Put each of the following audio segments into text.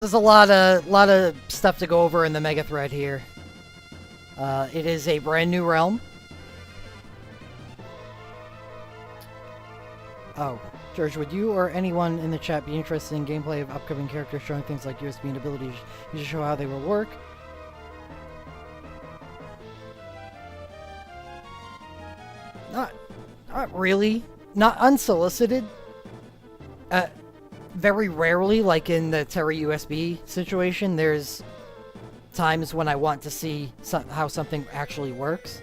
There's a lot of stuff to go over in the mega thread here. It is a brand new realm. Oh, George, would you or anyone in the chat be interested in gameplay of upcoming characters showing things like USB and abilities to show how they will work? Not really. Not unsolicited. Very rarely, like in the Terra USB situation, there's times when I want to see how something actually works.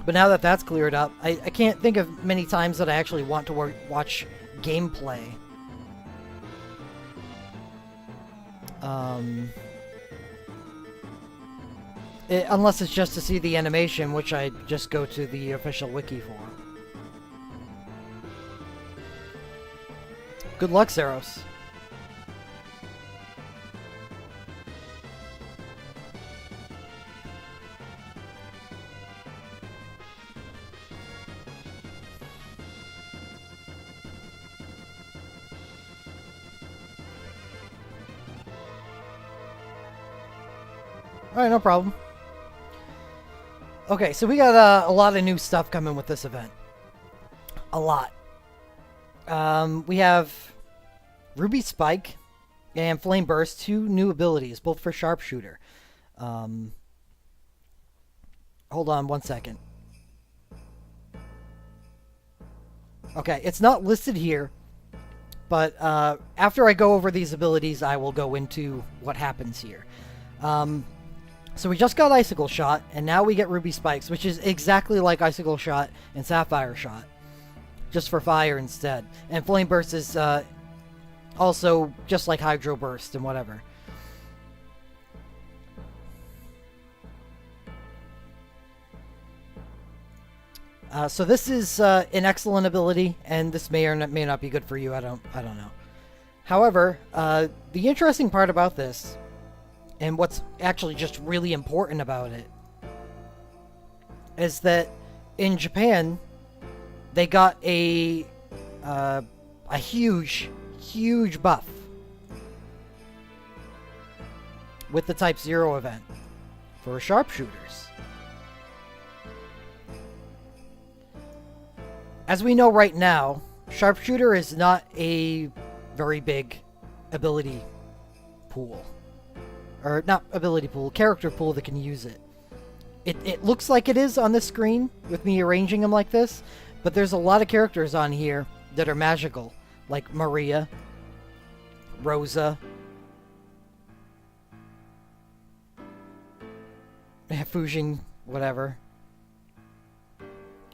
But now that that's cleared up, I can't think of many times that I actually want to watch gameplay. Unless it's just to see the animation, which I just go to the official wiki for. Good luck, Zeros. Alright, no problem. Okay, so we got a lot of new stuff coming with this event. A lot. We have Ruby Spike and Flame Burst, two new abilities, both for Sharpshooter. Hold on one second. Okay, it's not listed here, but after I go over these abilities, I will go into what happens here. So we just got Icicle Shot, and now we get Ruby Spikes, which is exactly like Icicle Shot and Sapphire Shot, just for fire instead. And Flame Burst is also just like Hydro Burst and whatever. So this is an excellent ability, and this may or may not be good for you. I don't know. However, the interesting part about this, and what's actually just really important about it, is that in Japan, they got a huge buff with the Type-0 event for sharpshooters. As we know right now, Sharpshooter is not a very big ability pool. Or not ability pool, character pool that can use it. It looks like it is on this screen with me arranging them like this, but there's a lot of characters on here that are magical, like Maria, Rosa, Fujin, whatever.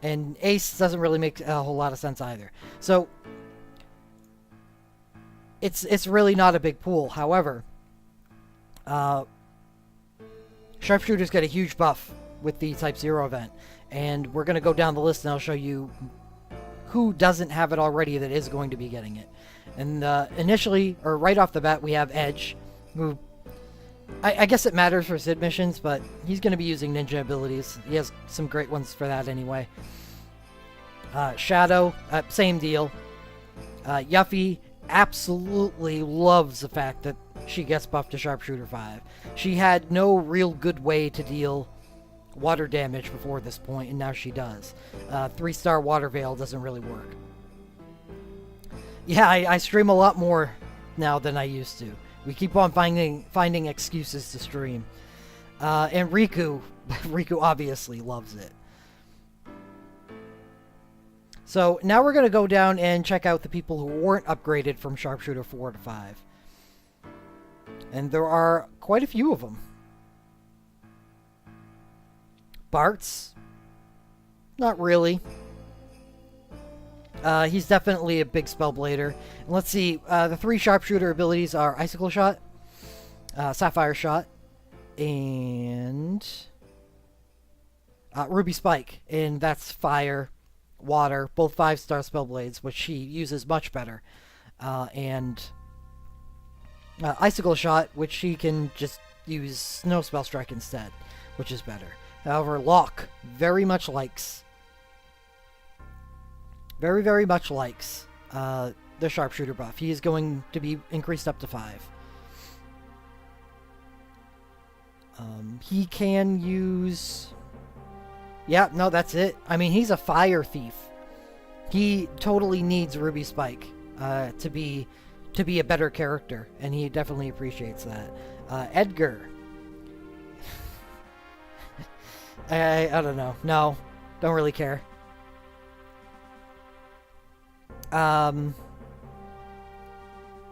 And Ace doesn't really make a whole lot of sense either. So it's really not a big pool. However, Sharpshooter's got a huge buff with the Type-0 event, and we're going to go down the list and I'll show you who doesn't have it already that is going to be getting it. And initially, or right off the bat, we have Edge, who I guess it matters for Sid missions, but he's going to be using ninja abilities. He has some great ones for that anyway. Shadow, same deal. Yuffie absolutely loves the fact that she gets buffed to Sharpshooter 5. She had no real good way to deal water damage before this point, and now she does. 3-star Water Veil doesn't really work. Yeah, I stream a lot more now than I used to. We keep on finding excuses to stream. And Riku obviously loves it. So now we're going to go down and check out the people who weren't upgraded from Sharpshooter 4 to 5. And there are quite a few of them. Bart's? Not really. He's definitely a big Spellblader. And let's see, the 3 Sharpshooter abilities are Icicle Shot, Sapphire Shot, and Ruby Spike. And that's Fire, Water, both 5-star Spellblades, which she uses much better. And Icicle Shot, which she can just use Snow Spell Strike instead, which is better. However, Locke very much likes the Sharpshooter buff. He is going to be increased up to 5. He can use... Yeah, no, that's it. I mean, he's a fire thief. He totally needs Ruby Spike to be a better character, and he definitely appreciates that. Edgar. I don't know. No, don't really care.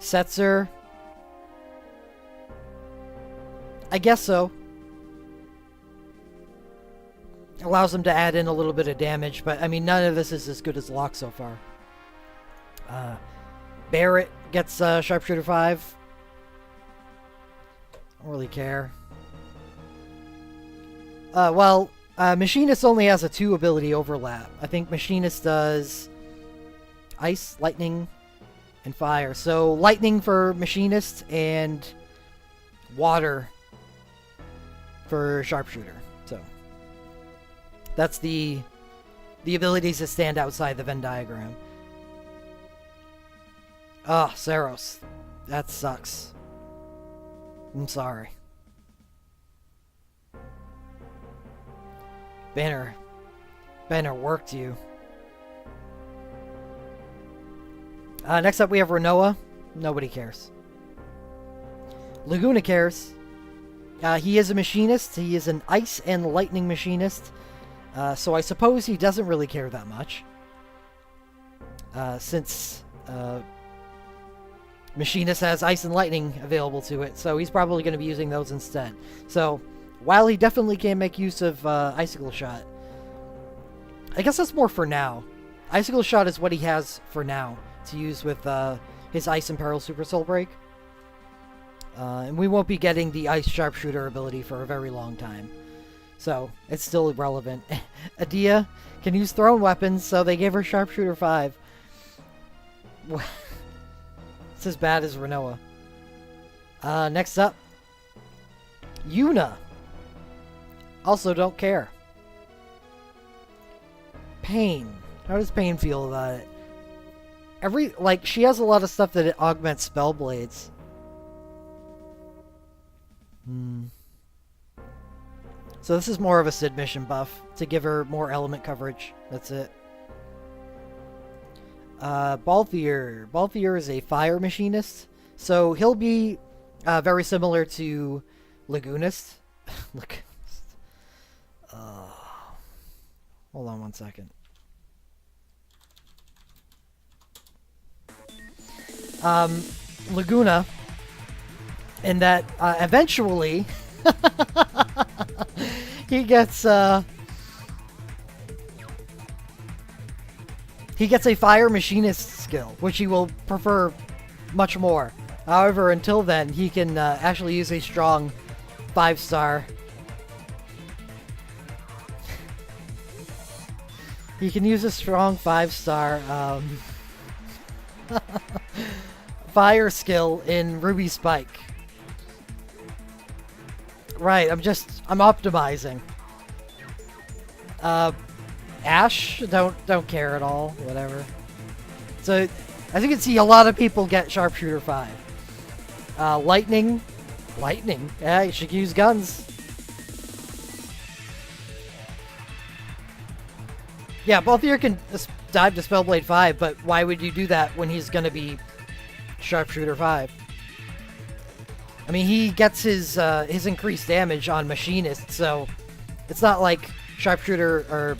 Setzer. I guess so. Allows him to add in a little bit of damage, but I mean, none of this is as good as Locke so far. Barrett gets Sharpshooter 5. Don't really care. Machinist only has a 2 ability overlap. I think Machinist does Ice, Lightning, and Fire. So Lightning for Machinist and Water for Sharpshooter. So that's the abilities that stand outside the Venn diagram. Ah, Saros. That sucks. I'm sorry. Banner worked you. Next up we have Renoa. Nobody cares. Laguna cares. He is a machinist. He is an ice and lightning machinist. So I suppose he doesn't really care that much. Since machinist has ice and lightning available to it. So he's probably going to be using those instead. So while he definitely can make use of Icicle Shot, I guess that's more for now. Icicle Shot is what he has for now to use with his Ice and Peril Super Soul Break. And we won't be getting the Ice Sharpshooter ability for a very long time. So it's still irrelevant. Adia can use thrown weapons, so they gave her Sharpshooter 5. It's as bad as Renoa. Next up, Yuna. Also don't care. Pain. How does Pain feel about it? She has a lot of stuff that it augments spell blades. So this is more of a Sid mission buff to give her more element coverage. That's it. Balthier. Balthier is a fire machinist. So he'll be very similar to Lagoonist. Look. Hold on one second. Laguna, in that eventually he gets a fire machinist skill, which he will prefer much more. However, until then, he can actually use a strong 5-star. He can use a strong 5-star fire skill in Ruby Spike. Right, I'm optimizing. Ash, don't care at all. Whatever. So, as you can see, a lot of people get Sharpshooter 5. Lightning. Yeah, you should use guns. Yeah, both of you can dive to Spellblade 5, but why would you do that when he's going to be Sharpshooter 5? I mean, he gets his increased damage on Machinist, so it's not like Sharpshooter or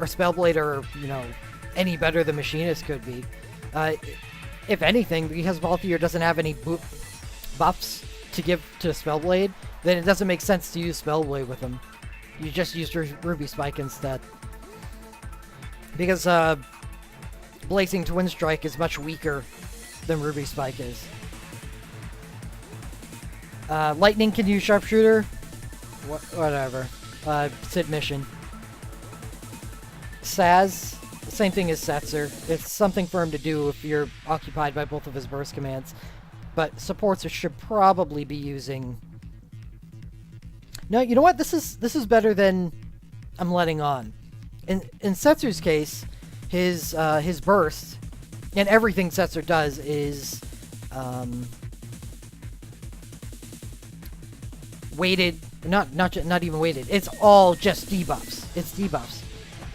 Spellblade are, any better than Machinist could be. If anything, because Balthier doesn't have any buffs to give to Spellblade, then it doesn't make sense to use Spellblade with him. You just use Ruby Spike instead. Because Blazing Twin Strike is much weaker than Ruby Spike is. Lightning can use Sharpshooter. Whatever. Sid mission. Saz, same thing as Setzer. It's something for him to do if you're occupied by both of his burst commands. But supports should probably be using... No, you know what? This is better than I'm letting on. In Setzer's case, his burst, and everything Setzer does weighted, not even weighted. It's all just debuffs. It's debuffs,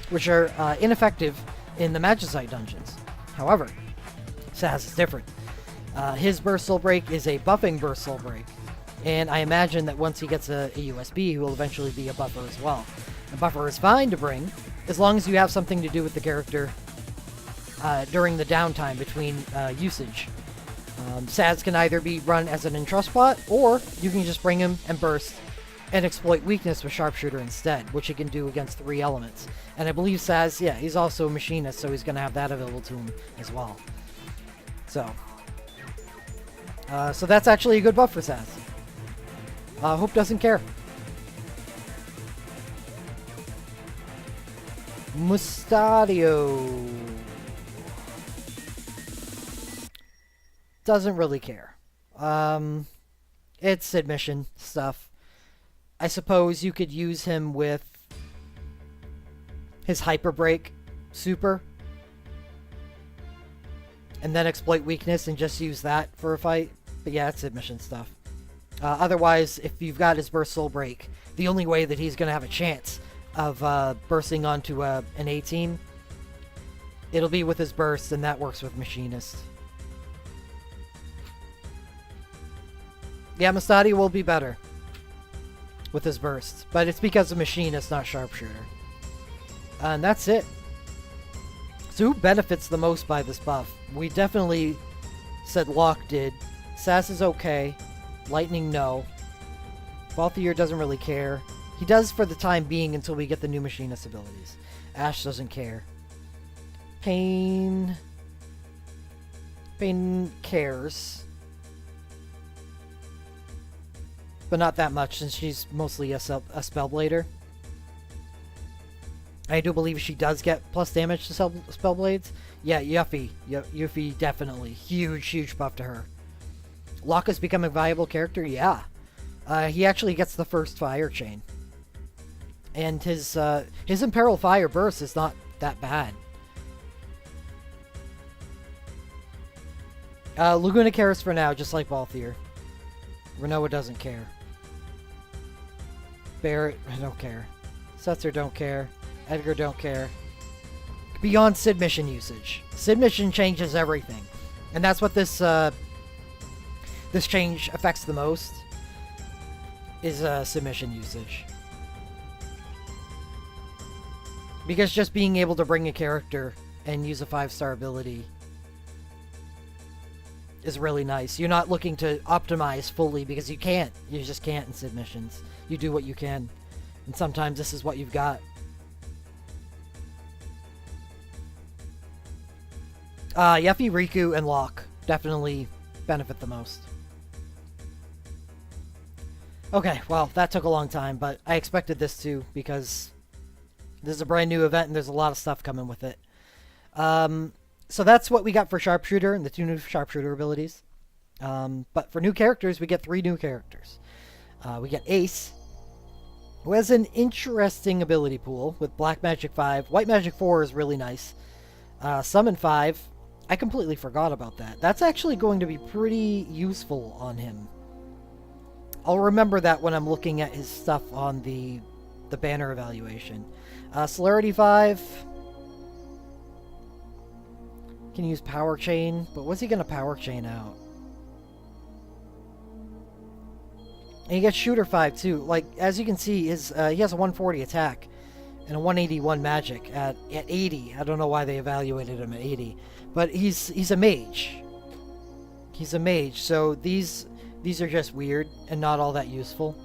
which are ineffective in the Magicite dungeons. However, Saz is different. His Burst Soul Break is a buffing Burst Soul Break, and I imagine that once he gets a USB, he will eventually be a buffer as well. A buffer is fine to bring, as long as you have something to do with the character during the downtime between usage. Saz can either be run as an entrust spot, or you can just bring him and burst and exploit weakness with Sharpshooter instead, which he can do against 3 elements. And I believe Saz, yeah, he's also a machinist, so he's going to have that available to him as well. So that's actually a good buff for Saz. Hope doesn't care. Mustadio doesn't really care. It's admission stuff. I suppose you could use him with his Hyper Break super, and then exploit weakness and just use that for a fight. But yeah, it's admission stuff. Otherwise, if you've got his Burst Soul Break, the only way that he's going to have a chance of bursting onto an A team, it'll be with his burst, and that works with Machinist. Yeah, Mustadio will be better with his burst, but it's because of Machinist, not Sharpshooter. And that's it. So who benefits the most by this buff? We definitely said Locke did. Sass is okay. Lightning, no. Balthier doesn't really care. He does for the time being until we get the new Machinist abilities. Ash doesn't care. Pain cares. But not that much, since she's mostly a Spellblader. I do believe she does get plus damage to Spellblades. Yeah, Yuffie. Yuffie, definitely. Huge buff to her. Locke is becoming a viable character? Yeah. He actually gets the first Fire Chain. And his Imperil Fire Burst is not that bad. Laguna cares for now, just like Balthier. Renoa doesn't care. Barrett, I don't care. Setzer don't care. Edgar don't care. Beyond Sid Mission usage. Sid Mission changes everything. And that's what this change affects the most, is Sid Mission usage. Because just being able to bring a character and use a 5-star ability is really nice. You're not looking to optimize fully because you can't. You just can't in Sid Missions. You do what you can. And sometimes this is what you've got. Yuffie, Riku, and Locke definitely benefit the most. Okay, well, that took a long time, but I expected this too, because this is a brand new event and there's a lot of stuff coming with it. So that's what we got for Sharpshooter and the 2 new Sharpshooter abilities. But for new characters, we get 3 new characters. We get Ace, who has an interesting ability pool with Black Magic 5. White Magic 4 is really nice. Summon 5. I completely forgot about that. That's actually going to be pretty useful on him. I'll remember that when I'm looking at his stuff on the banner evaluation. Celerity 5. Can use Power Chain, but what's he going to Power Chain out? And he gets Shooter 5 too. Like, as you can see, he has a 140 attack and a 181 magic at 80. I don't know why they evaluated him at 80. But he's a mage. He's a mage, so these are just weird and not all that useful.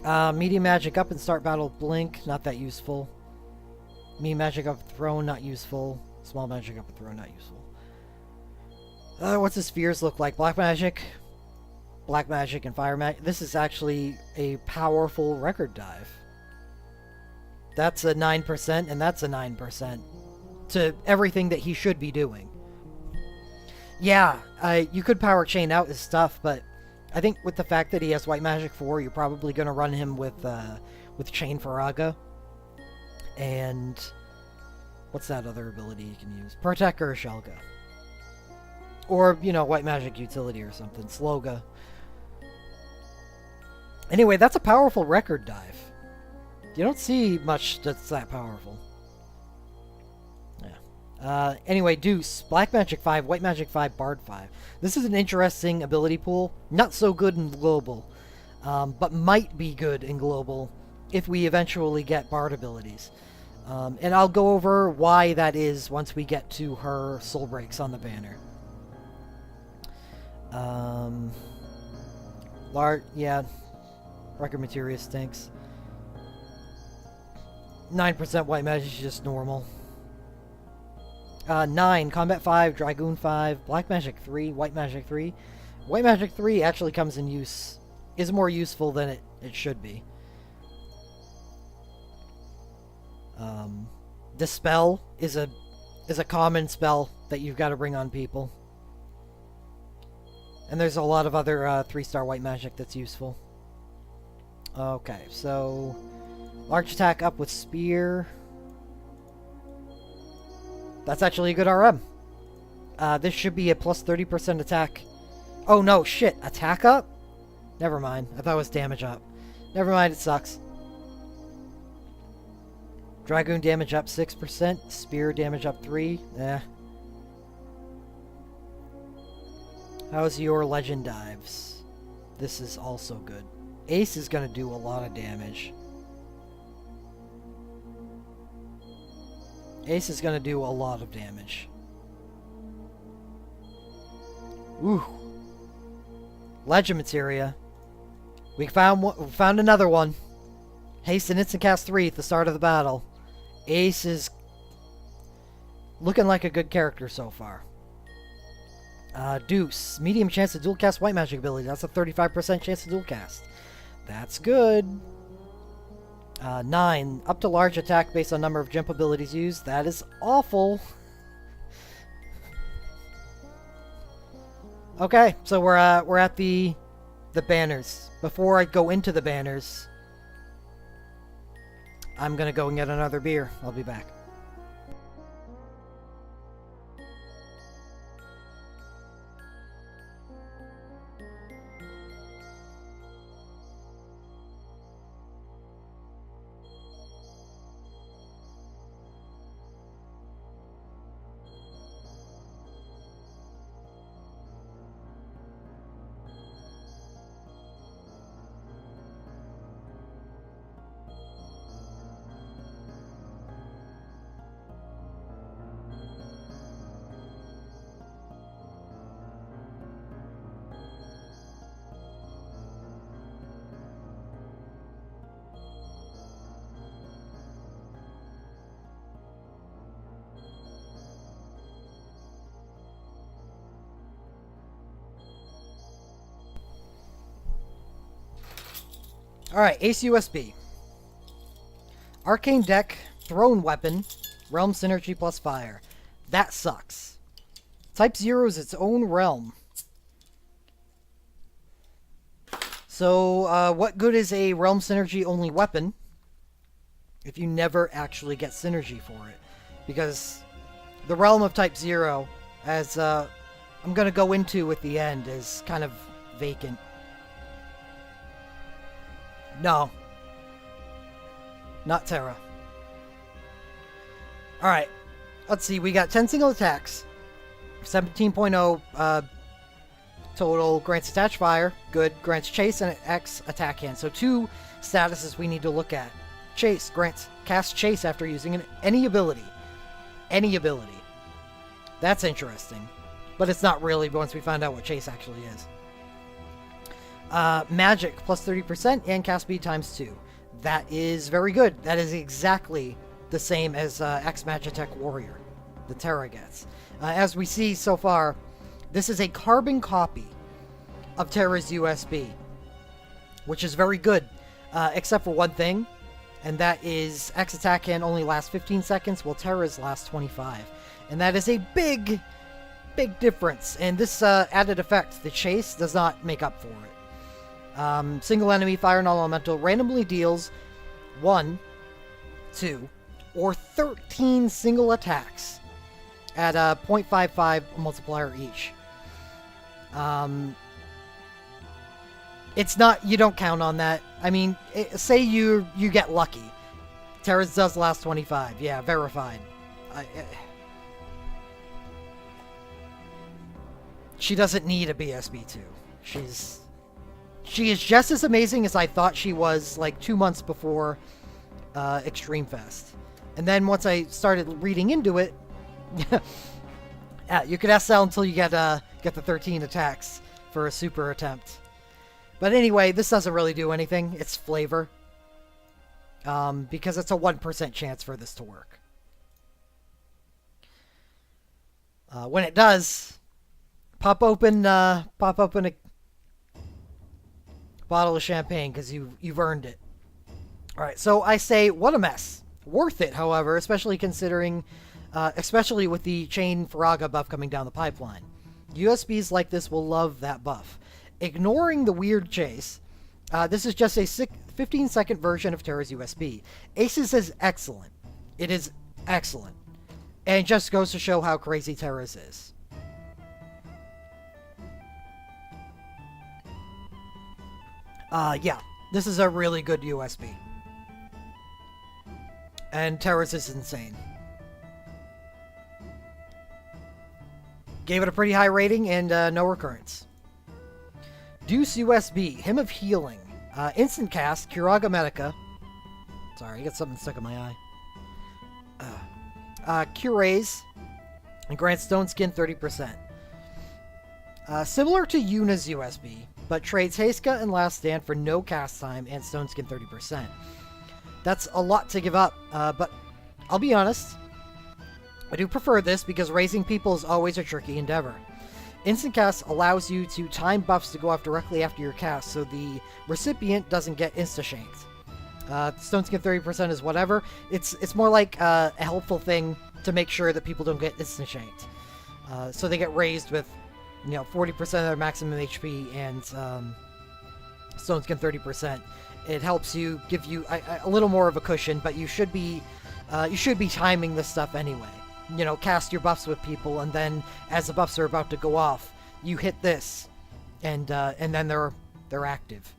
Medium magic up and start battle blink, not that useful. Medium magic up throne, not useful. Small magic up throne, not useful. What's his spheres look like? Black magic, and fire magic. This is actually a powerful record dive. That's a 9%, and that's a 9% to everything that he should be doing. Yeah, you could Power Chain out his stuff, but I think with the fact that he has White Magic 4, you're probably going to run him with Chain Faraga. And what's that other ability you can use? Protect Urshelga. Or, you know, white magic utility or something. Sloga. Anyway, that's a powerful record dive. You don't see much that's that powerful. Yeah. Anyway, Deuce. Black Magic 5, White Magic 5, Bard 5. This is an interesting ability pool. Not so good in Global. But might be good in Global if we eventually get Bard abilities. And I'll go over why that is once we get to her soul breaks on the banner. Yeah. Record materia stinks. 9% white magic is just normal. 9, Combat 5, Dragoon 5, Black Magic 3, White Magic 3. White Magic 3 actually comes in use, is more useful than it should be. Dispel is a common spell that you've got to bring on people. And there's a lot of other 3-star white magic that's useful. Okay, so large attack up with spear. That's actually a good RM. This should be a plus 30% attack. Oh no, shit, attack up? Never mind, I thought it was damage up. Never mind, it sucks. Dragoon damage up 6%, spear damage up 3. How's your legend dives? This is also good. Ace is going to do a lot of damage. Ace is going to do a lot of damage. Ooh. Legend materia. We found another one. Haste and instant cast 3 at the start of the battle. Ace is looking like a good character so far. Deuce. Medium chance to dual cast white magic ability. That's a 35% chance to dual cast. That's good. 9. Up to large attack based on number of jump abilities used. That is awful. Okay, so we're at the banners. Before I go into the banners, I'm gonna go and get another beer. I'll be back. Alright, Ace USB. Arcane deck, Throne Weapon, Realm Synergy plus Fire. That sucks. Type-0 is its own realm. So, what good is a Realm Synergy only weapon if you never actually get synergy for it? Because the realm of Type-0, as I'm going to go into at the end, is kind of vacant. No. Not Terra. Alright. Let's see. We got 10 single attacks. 17.0 total. Grants attach fire. Good. Grants chase and X attack hand. So 2 statuses we need to look at. Chase. Grants cast chase after using any ability. Any ability. That's interesting. But it's not really once we find out what chase actually is. Magic plus 30% and cast speed times 2. That is very good. That is exactly the same as X Magitech Warrior, the Terra gets. As we see so far, this is a carbon copy of Terra's USB, which is very good, except for one thing, and that is X attack can only last 15 seconds, while Terra's last 25. And that is a big difference. And this added effect, the chase, does not make up for it. Single enemy fire non-elemental randomly deals 1, 2, or 13 single attacks at a 0.55 multiplier each. It's not, you don't count on that. I mean, say you get lucky. Terra's does last 25. Yeah, verified. She doesn't need a BSB2. She is just as amazing as I thought she was like 2 months before Extreme Fest. And then once I started reading into it, you could SL until you get the 13 attacks for a super attempt. But anyway, this doesn't really do anything. It's flavor. Because it's a 1% chance for this to work. When it does, pop open a bottle of champagne because you've earned it. All right, so I say, what a mess. Worth it, however, especially considering, especially with the Chain Faraga buff coming down the pipeline. USBs like this will love that buff. Ignoring the weird chase, this is just a 15-second version of Terra's USB. Aces is excellent. It is excellent. And it just goes to show how crazy Terra's is. Yeah, this is a really good USB. And Terra's is insane. Gave it a pretty high rating and no recurrence. Deuce USB, Hymn of Healing. Instant cast, Curaga Medica. Sorry, I got something stuck in my eye. Curays, and grants Stone Skin 30%. Similar to Yuna's USB, but trades Heiska and Last Stand for no cast time and Stone Skin 30%. That's a lot to give up, but I'll be honest, I do prefer this because raising people is always a tricky endeavor. Instant cast allows you to time buffs to go off directly after your cast, so the recipient doesn't get insta-shanked. Stone Skin 30% is whatever. It's more like a helpful thing to make sure that people don't get insta-shanked. So they get raised with, 40% of their maximum HP and Stone Skin 30%. It helps you, give you a little more of a cushion, but you should be timing this stuff anyway. Cast your buffs with people, and then as the buffs are about to go off, you hit this, and then they're active.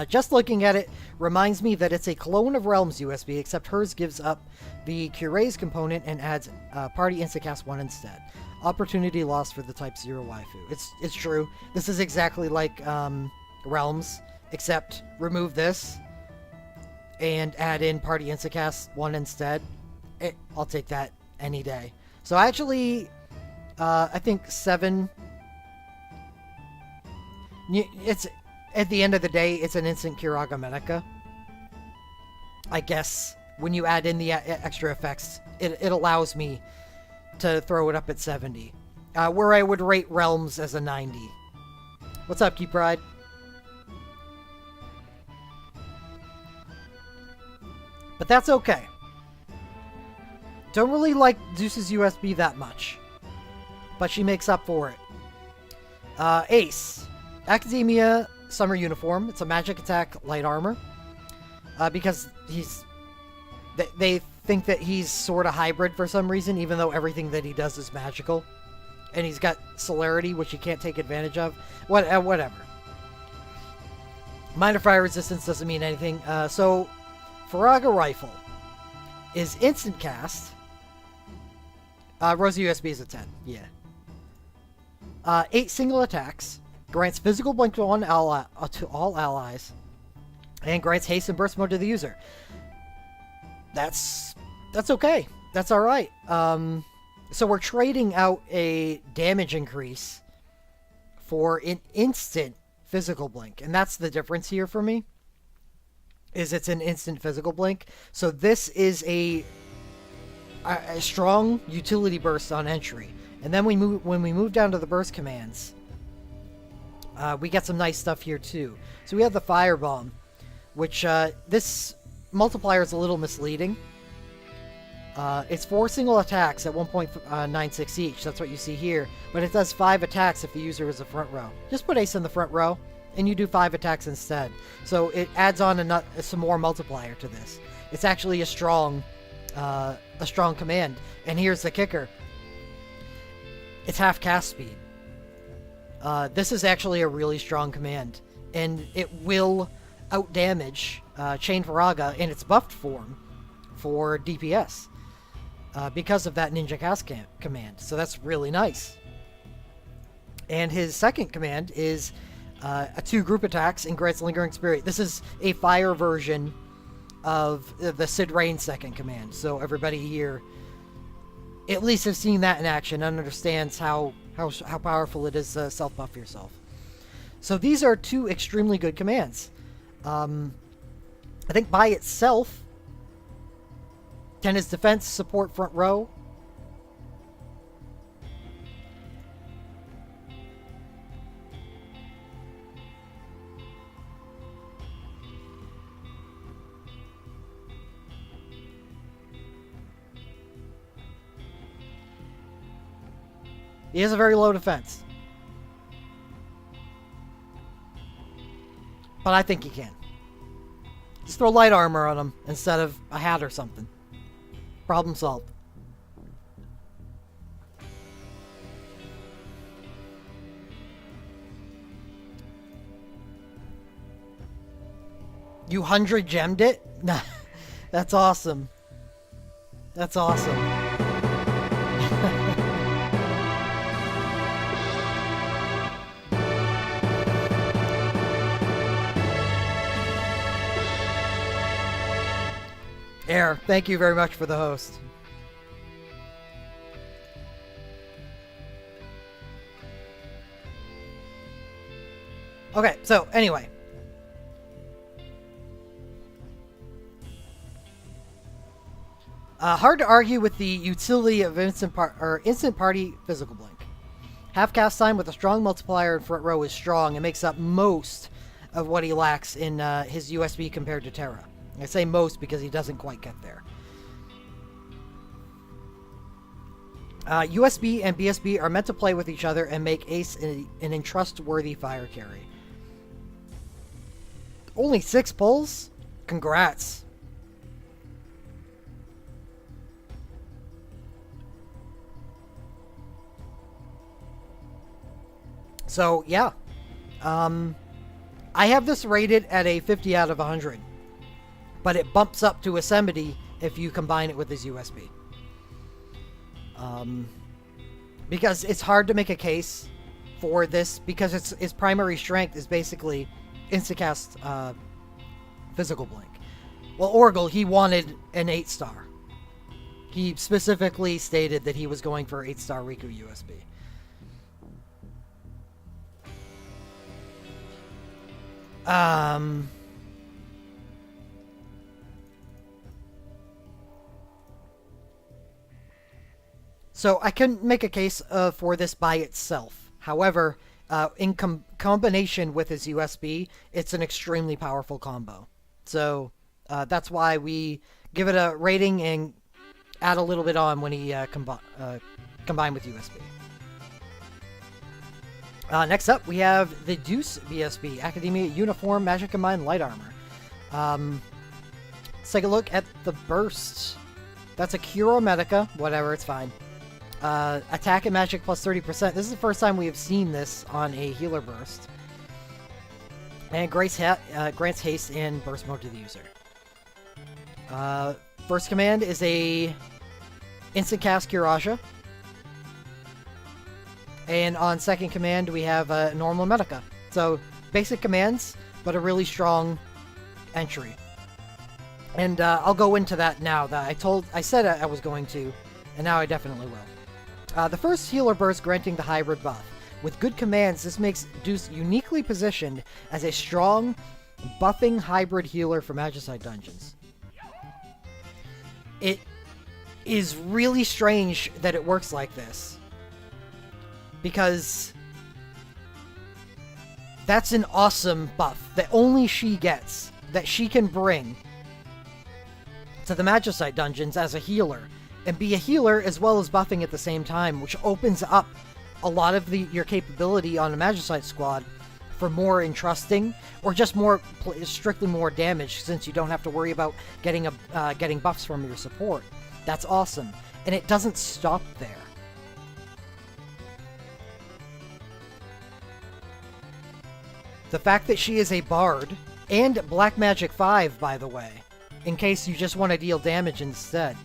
Just looking at it reminds me that it's a clone of Realms USB, except hers gives up the Curays component and adds Party Instacast 1 instead. Opportunity lost for the Type-0 waifu. It's true. This is exactly like Realms, except remove this and add in Party Instacast 1 instead. I'll take that any day. So actually, I think 7. It's at the end of the day, it's an instant Curaga Medica. I guess when you add in the extra effects, it allows me to throw it up at 70, where I would rate Realms as a 90. What's up, Keep Pride? But that's okay. Don't really like Zeus's USB that much, but she makes up for it. Ace. Academia Summer Uniform. It's a magic attack light armor. Because they think that he's sort of hybrid for some reason, even though everything that he does is magical. And he's got celerity, which you can't take advantage of. Whatever. Minor fire resistance doesn't mean anything. So, Faraga Rifle is instant cast. Rosa USB is a 10, yeah. 8 single attacks, grants physical blink to all allies, and grants haste and burst mode to the user. That's okay. That's alright. So we're trading out a damage increase for an instant physical blink, and that's the difference here for me, is it's an instant physical blink. So this is a strong utility burst on entry, and then when we move down to the burst commands, we get some nice stuff here too. So we have the firebomb, which this multiplier is a little misleading. It's 4 single attacks at 1.96 each. That's what you see here, but it does 5 attacks if the user is a front row. Just put Ace in the front row, and you do 5 attacks instead. So it adds on some more multiplier to this. It's actually a strong command. And here's the kicker. It's half cast speed. This is actually a really strong command, and it will outdamage Chain Faraga in its buffed form for DPS because of that Ninja Cast command. So that's really nice. And his second command is a 2 group attacks and grants Lingering Spirit. This is a fire version of the Sid Rain second command. So everybody here at least has seen that in action and understands how powerful it is to self-buff yourself. So these are 2 extremely good commands. I think by itself, 10 is defense, support front row. He has a very low defense. But I think he can. Just throw light armor on him instead of a hat or something. Problem solved. You 100 gemmed it? Nah, that's awesome. That's awesome. Air, thank you very much for the host. Okay, so anyway. Hard to argue with the utility of instant party physical blink. Half cast time with a strong multiplier in front row is strong and makes up most of what he lacks in his USB compared to Terra. I say most because he doesn't quite get there. USB and BSB are meant to play with each other and make Ace an untrustworthy fire carry. Only 6 pulls? Congrats. So, yeah. I have this rated at a 50 out of 100. But it bumps up to a 70 if you combine it with his USB. Because it's hard to make a case for this, because its primary strength is basically instacast physical blink. Well, Orgel, he wanted an 8-star. He specifically stated that he was going for 8-star Riku USB. So I couldn't make a case for this by itself. However, in combination with his USB, it's an extremely powerful combo. So that's why we give it a rating and add a little bit on when he combined with USB. Next up, we have the Deuce BSB, Academia Uniform, Magic Combined Light Armor. Let's take a look at the burst. That's a Curo Medica, whatever, it's fine. Attack and magic plus 30%. This is the first time we have seen this on a healer burst. And grants haste and burst mode to the user. First command is a instant cast Kiraja. And on second command we have a normal Medica. So basic commands, but a really strong entry. And I'll go into that now. That I said I was going to, and now I definitely will. The first healer burst granting the hybrid buff. With good commands, this makes Deuce uniquely positioned as a strong, buffing hybrid healer for Magicite dungeons. It is really strange that it works like this, because that's an awesome buff that only she gets, that she can bring to the Magicite dungeons as a healer. And be a healer as well as buffing at the same time, which opens up a lot of your capability on a Magicite squad for more entrusting, or just strictly more damage, since you don't have to worry about getting buffs from your support. That's awesome. And it doesn't stop there. The fact that she is a bard, and Black Magic 5, by the way, in case you just want to deal damage instead.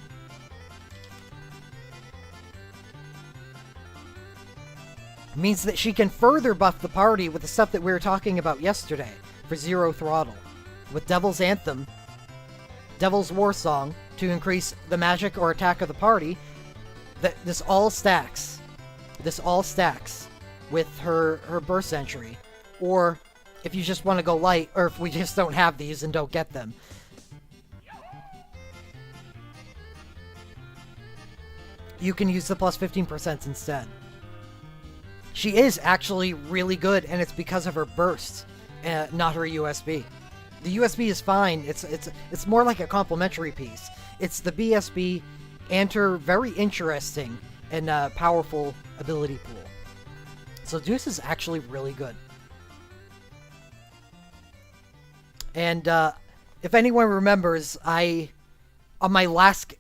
Means that she can further buff the party with the stuff that we were talking about yesterday for Zero Throttle. With Devil's Anthem, Devil's War Song, to increase the magic or attack of the party. This all stacks. This all stacks with her burst entry. Or if you just want to go light, or if we just don't have these and don't get them. You can use the plus 15% instead. She is actually really good, and it's because of her burst, not her USB. The USB is fine. It's more like a complementary piece. It's the BSB and her very interesting and powerful ability pool. So Deuce is actually really good. And if anyone remembers, on my last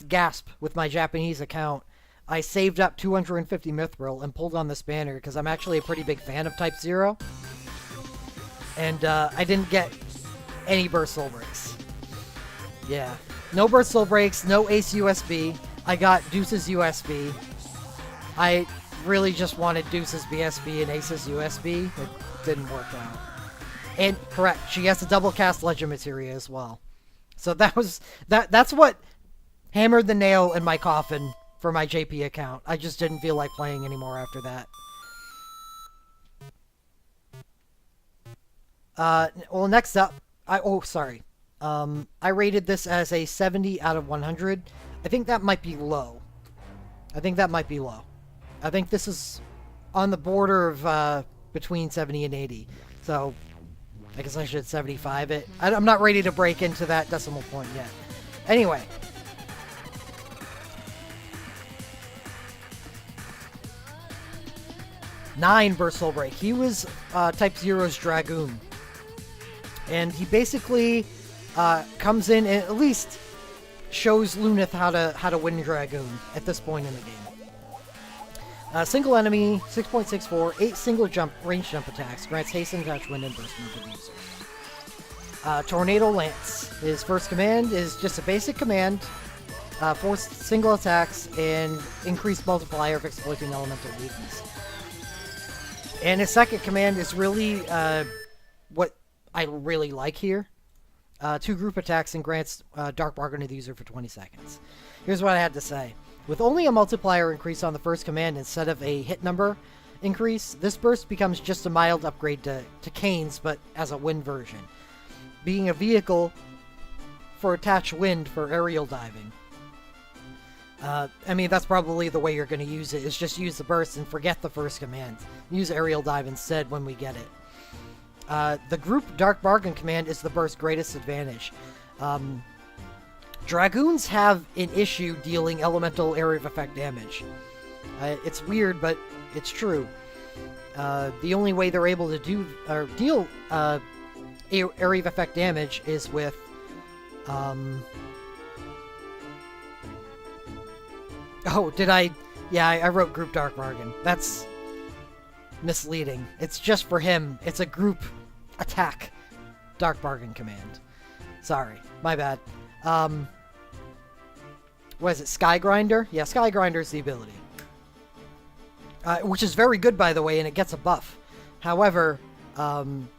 gasp with my Japanese account, I saved up 250 Mithril and pulled on this banner because I'm actually a pretty big fan of Type-0. And I didn't get any burst soul breaks. Yeah. No burst soul breaks, no Ace USB. I got Deuce's USB. I really just wanted Deuce's BSB and Ace's USB. It didn't work out. And correct, she has a double cast Legend Materia as well. So that's what hammered the nail in my coffin for my JP account. I just didn't feel like playing anymore after that. Well, next up, I rated this as a 70 out of 100. I think that might be low. I think this is on the border of between 70 and 80. So I guess I should 75 it. I'm not ready to break into that decimal point yet. Anyway. Nine burst soul break. He was Type-0's Dragoon. And he basically comes in and at least shows Lunith how to win Dragoon at this point in the game. Single enemy, 6.64, 8 single jump range jump attacks, grants hasten, touch, wind, and burst move to the user. Tornado Lance. His first command is just a basic command, 4 single attacks, and increased multiplier of exploiting elemental weakness. And his second command is really what I really like here. 2 group attacks and grants Dark Bargain to the user for 20 seconds. Here's what I had to say. With only a multiplier increase on the first command instead of a hit number increase, this burst becomes just a mild upgrade to Kane's, but as a wind version. Being a vehicle for attached wind for aerial diving. I mean, that's probably the way you're going to use it, is just use the burst and forget the first command. Use aerial dive instead when we get it. The group Dark Bargain command is the burst's greatest advantage. Dragoons have an issue dealing elemental area of effect damage. It's weird, but it's true. The only way they're able to deal area of effect damage is with oh, did I? Yeah, I wrote group Dark Bargain. That's misleading. It's just for him. It's a group attack Dark Bargain command. Sorry, my bad. What is it, Sky Grinder? Yeah, Sky Grinder is the ability. Which is very good, by the way, and it gets a buff. However,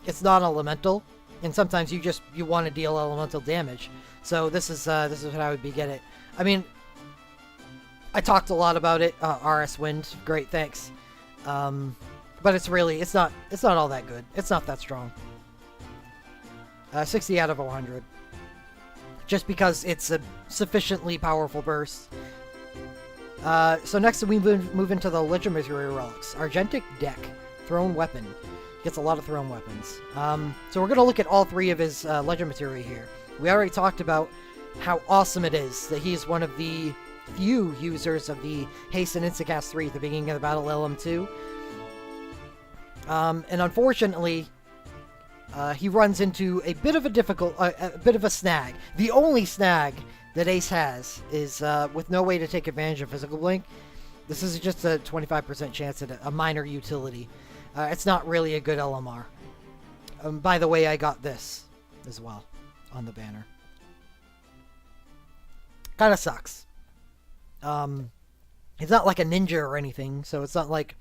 it's not elemental, and sometimes you want to deal elemental damage. So this is what I would be getting. I mean, I talked a lot about it. RS Wind, great, thanks. But it's not all that good. It's not that strong. 60 out of 100. Just because it's a sufficiently powerful burst. So next we move into the Legend Materia Relics. Argentic Deck. Thrown Weapon. Gets a lot of thrown weapons. So we're going to look at all 3 of his Legend Materia here. We already talked about how awesome it is that he's one of the few users of the Haste and Instacast 3 at the beginning of the battle LM2. And unfortunately, he runs into a bit of a snag. The only snag that Ace has is with no way to take advantage of Physical Blink. This is just a 25% chance at a minor utility. It's not really a good LMR. By the way, I got this as well on the banner. Kind of sucks. It's not like a ninja or anything, so it's not like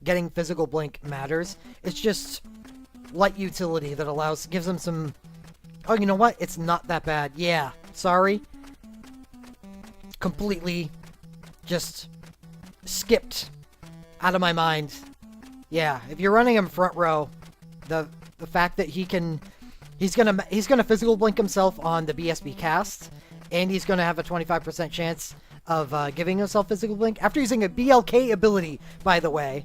getting physical blink matters. It's just light utility that gives them some... Oh, you know what? It's not that bad. Yeah, sorry. Completely just skipped out of my mind. Yeah, if you're running him front row, the fact that he's gonna physical blink himself on the BSB cast, and he's gonna have a 25% chance of giving himself physical blink after using a BLK ability. By the way,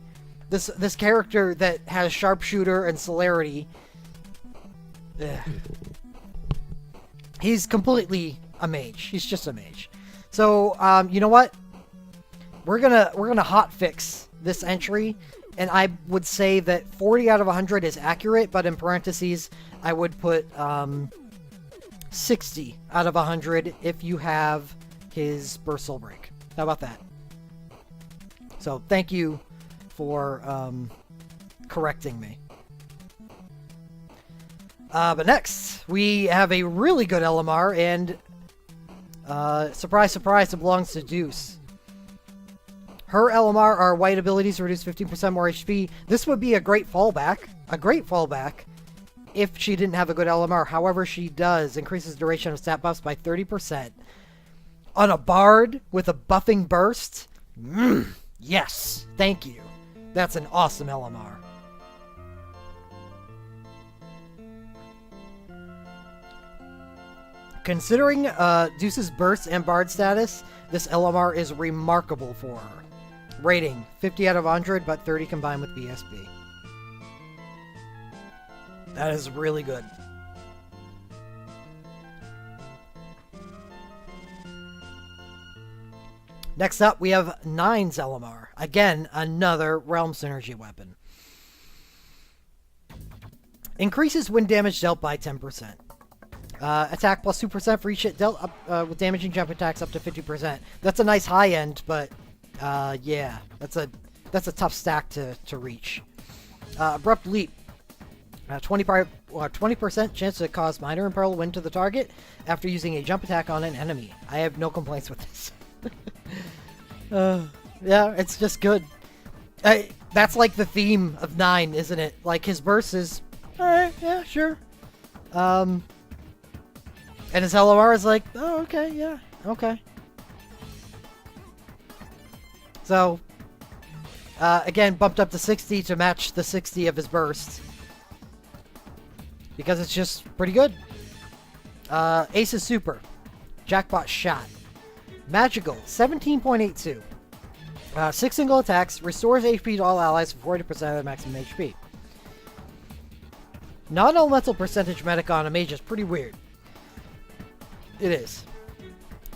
this character that has sharpshooter and celerity, he's completely a mage. He's just a mage. So you know what? We're gonna hotfix this entry. And I would say that 40 out of 100 is accurate, but in parentheses, I would put 60 out of 100 if you have his burst soul break. How about that? So thank you for correcting me. But next, we have a really good LMR, and surprise, surprise, it belongs to Deuce. Her LMR, our white abilities reduce 15% more HP. This would be a great fallback if she didn't have a good LMR. However, she does. Increases duration of stat buffs by 30%. On a bard with a buffing burst? Yes, thank you. That's an awesome LMR. Considering Deuce's burst and bard status, this LMR is remarkable for her. Rating, 50 out of 100, but 30 combined with BSB. That is really good. Next up, we have 9's LMR. Again, another Realm Synergy weapon. Increases wind damage dealt by 10%. Attack plus 2% for each hit dealt with damaging jump attacks up to 50%. That's a nice high end, but yeah, that's a tough stack to reach. Abrupt Leap. 20% chance to cause minor imperil wind to the target after using a jump attack on an enemy. I have no complaints with this. Yeah, it's just good. That's like the theme of 9, isn't it? Like, his burst is, alright, yeah, sure. And his LMR is like, oh, okay, yeah, okay. So, again, bumped up to 60 to match the 60 of his burst. Because it's just pretty good. Ace's Super. Jackpot Shot. Magical, 17.82. 6 single attacks, restores HP to all allies for 40% of their maximum HP. Non-elemental percentage medic on a mage is pretty weird. It is.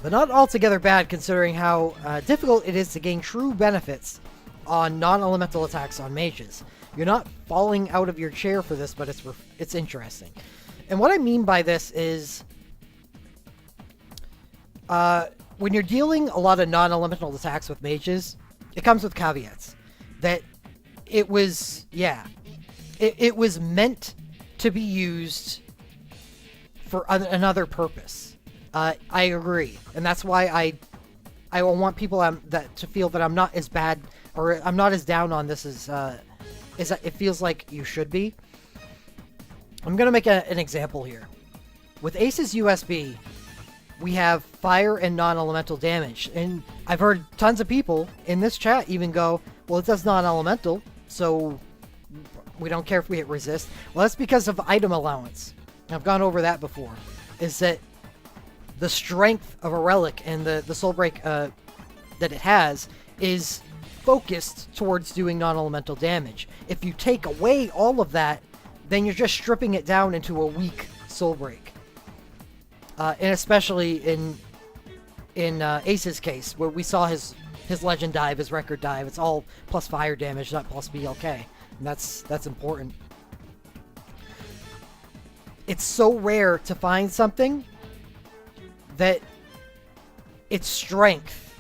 But not altogether bad considering how difficult it is to gain true benefits on non-elemental attacks on mages. You're not falling out of your chair for this, but it's interesting. And what I mean by this is when you're dealing a lot of non-elemental attacks with mages, it comes with caveats. That it was, yeah, it was meant to be used for another purpose. I agree, and that's why I want people to feel that I'm not as bad, or I'm not as down on this as it feels like you should be. I'm gonna make an example here. With Ace's USB, we have fire and non-elemental damage, and I've heard tons of people in this chat even go, well, it does non-elemental, so we don't care if we hit resist. Well, that's because of item allowance. I've gone over that before. Is that the strength of a relic and the soul break that it has is focused towards doing non-elemental damage. If you take away all of that, then you're just stripping it down into a weak soul break. And especially in Ace's case, where we saw his legend dive, his record dive, it's all plus fire damage, not plus BLK. And that's important. It's so rare to find something that its strength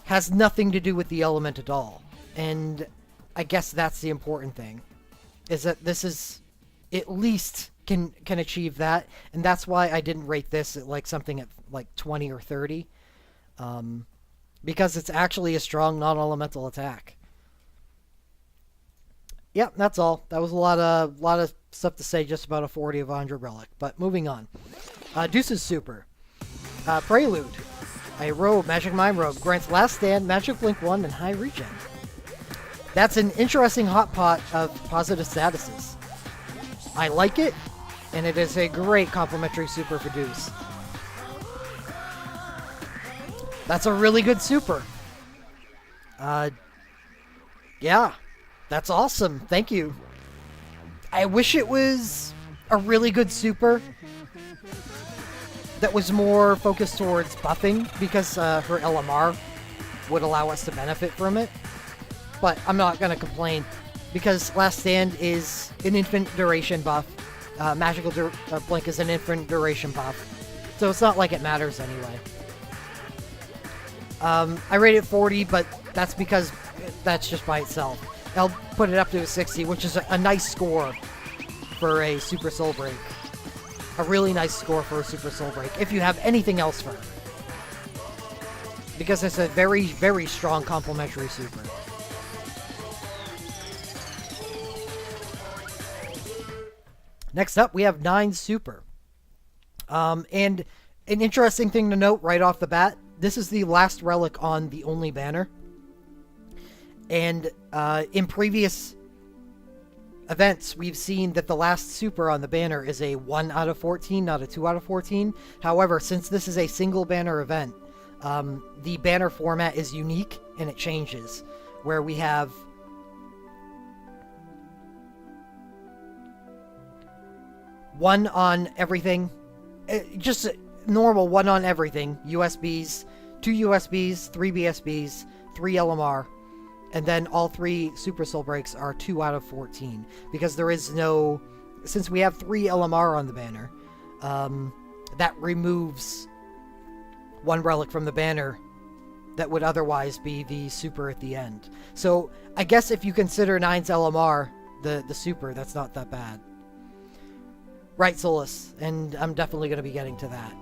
has nothing to do with the element at all. And I guess that's the important thing. Is that this is at least can achieve that, and that's why I didn't rate this at like something at like 20 or 30, because it's actually a strong non-elemental attack. Yep, that's all. That was a lot of stuff to say just about a 40 of 100 relic. But moving on. Deuce's Super. Prelude. A robe, Magic Mime Robe, grants Last Stand, Magic Blink 1, and High Regen. That's an interesting hot pot of positive statuses. I like it, and it is a great complementary super for Deuce. That's a really good super. Yeah. That's awesome. Thank you. I wish it was a really good super that was more focused towards buffing, because her LMR would allow us to benefit from it. But I'm not going to complain, because Last Stand is an infinite duration buff. Magical Blink is an infinite duration buff. So it's not like it matters anyway. I rate it 40, but that's because that's just by itself. I'll put it up to a 60, which is a nice score for a Super Soul Break. A really nice score for a Super Soul Break, if you have anything else for her. Because it's a very, very strong complementary super. Next up, we have 9 Super. And an interesting thing to note right off the bat, this is the last relic on the only banner. And in previous events, we've seen that the last super on the banner is a 1 out of 14, not a 2 out of 14. However, since this is a single banner event, the banner format is unique and it changes. Where we have one on everything, just normal one on everything, USBs, 2 USBs, 3 BSBs, 3 LMR. And then all 3 Super Soul Breaks are 2 out of 14. Because there is no... Since we have 3 LMR on the banner, that removes 1 relic from the banner that would otherwise be the Super at the end. So, I guess if you consider 9's LMR the Super, that's not that bad. Right, Solus. And I'm definitely going to be getting to that.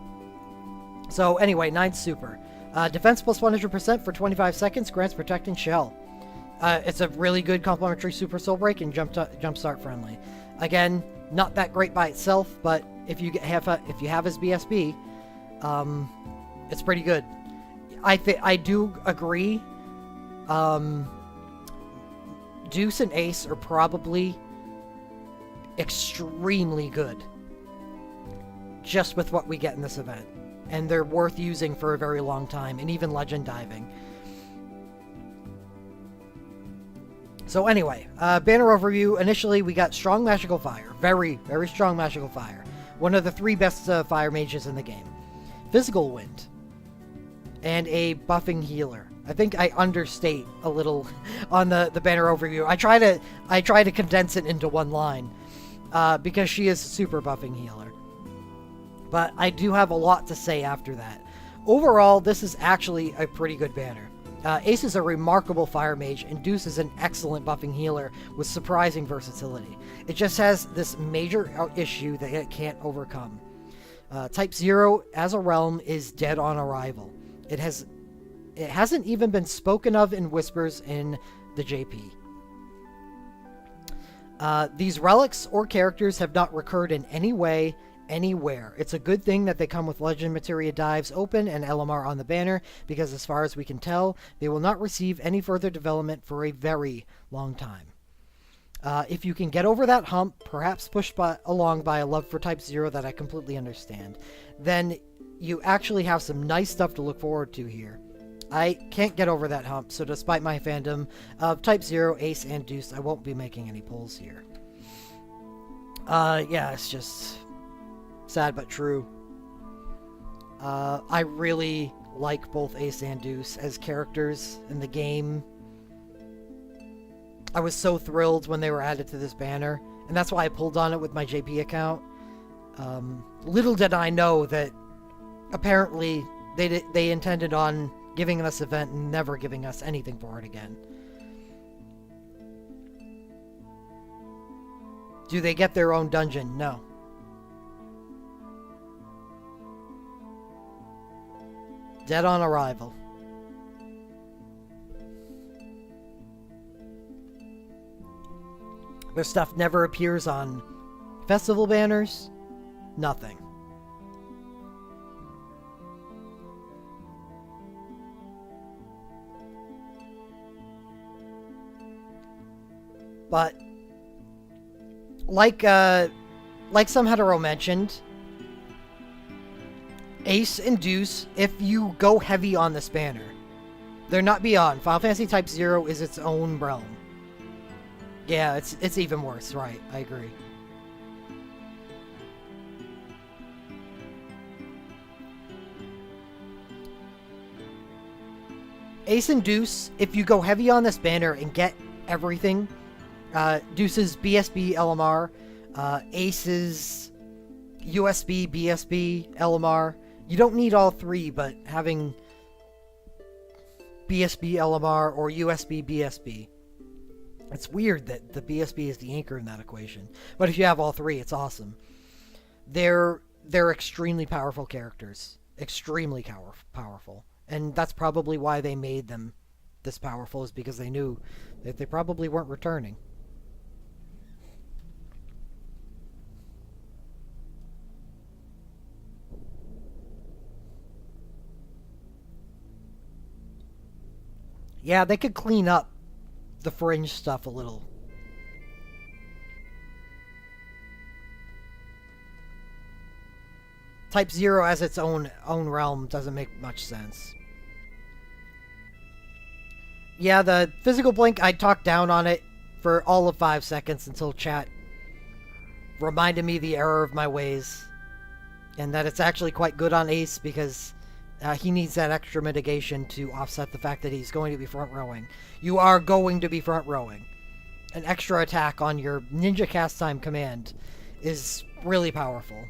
So, anyway, 9's Super. Defense plus 100% for 25 seconds, grants Protect and Shell. It's a really good complementary Super Soul Break and jumpstart friendly. Again, not that great by itself, but if you have his BSB, it's pretty good. I do agree. Deuce and Ace are probably extremely good, just with what we get in this event, and they're worth using for a very long time, and even Legend Diving. So anyway, banner overview. Initially, we got Strong Magical Fire. Very, very strong Magical Fire. One of the 3 best fire mages in the game. Physical Wind. And a buffing healer. I think I understate a little on the banner overview. I try to condense it into one line. Because she is super buffing healer. But I do have a lot to say after that. Overall, this is actually a pretty good banner. Ace is a remarkable fire mage, and Deuce is an excellent buffing healer with surprising versatility. It just has this major issue that it can't overcome. Type-0 as a realm is dead on arrival. It hasn't even been spoken of in whispers in the JP. These relics or characters have not recurred in any way, anywhere. It's a good thing that they come with Legend Materia Dives open and LMR on the banner, because as far as we can tell, they will not receive any further development for a very long time. If you can get over that hump, perhaps pushed along by a love for Type-0 that I completely understand, then you actually have some nice stuff to look forward to here. I can't get over that hump, so despite my fandom of Type-0, Ace, and Deuce, I won't be making any polls here. Yeah, it's just sad but true. I really like both Ace and Deuce as characters in the game. I was so thrilled when they were added to this banner, and that's why I pulled on it with my JP account. Little did I know that apparently they intended on giving this event and never giving us anything for it again. Do they get their own dungeon? No. Dead on arrival. Their stuff never appears on festival banners. Nothing. But like some hetero mentioned, Ace and Deuce, if you go heavy on this banner, they're not beyond. Final Fantasy Type-0 is its own realm. Yeah, it's even worse, right? I agree. Ace and Deuce, if you go heavy on this banner and get everything, Deuce's BSB LMR, Ace's USB BSB LMR. You don't need all three, but having BSB LMR or USB BSB. It's weird that the BSB is the anchor in that equation. But if you have all three, it's awesome. They're extremely powerful characters. Extremely powerful. And that's probably why they made them this powerful, is because they knew that they probably weren't returning. Yeah, they could clean up the fringe stuff a little. Type-0 as its own realm doesn't make much sense. Yeah, the physical blink, I talked down on it for all of 5 seconds until chat reminded me the error of my ways. And that it's actually quite good on Ace because he needs that extra mitigation to offset the fact that he's going to be front rowing. You are going to be front rowing. An extra attack on your ninja cast time command is really powerful.